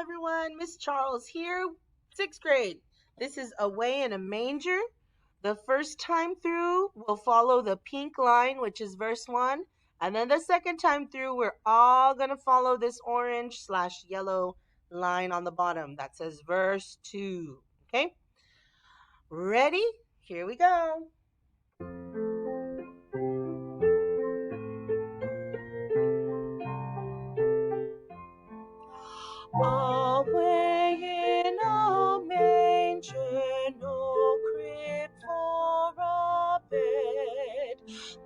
everyone. Miss Charles here, sixth grade. This is Away in a Manger. The first time through, we'll follow the pink line, which is verse 1. And then the second time through, we're all going to follow this orange/yellow line on the bottom that says verse 2. Okay? Ready? Here we go. Away in a manger, no crib for a bed,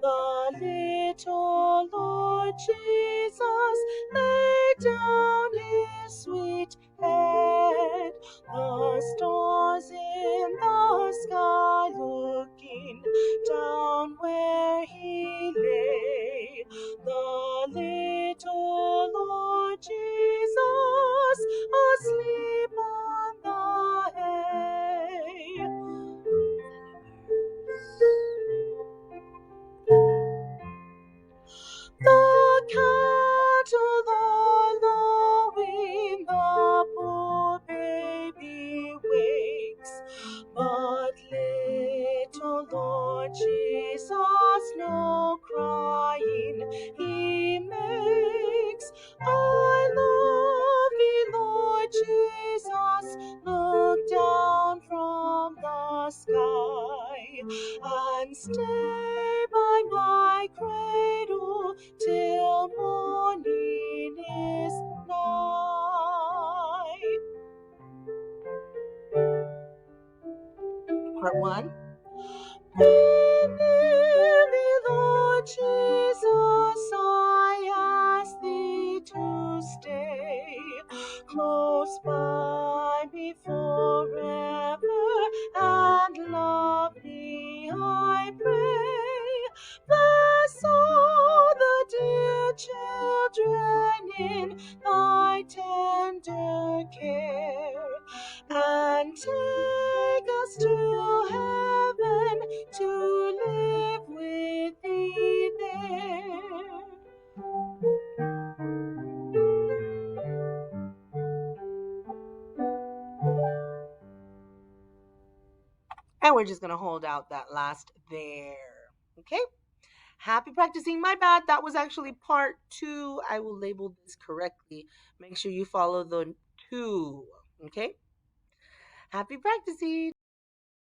the little Lord Jesus laid down his sweet head. The stars in the sky looking down where he lay, the little Lord Jesus asleep on the hay. The cattle are lowing, the poor baby wakes, but little Lord Jesus no crying he makes. I love thee, Lord Jesus, look down from the sky and stay by my cradle till morning is nigh. Part 1. Near me, Lord Jesus, I ask thee to stay close by me forever and love me, I pray. Bless all the dear children in thy tender care, and take us to heaven to live with thee there. And we're just going to hold out that last there. Okay? Happy practicing. My bad. That was actually part 2. I will label this correctly. Make sure you follow the 2. Okay? Happy practicing.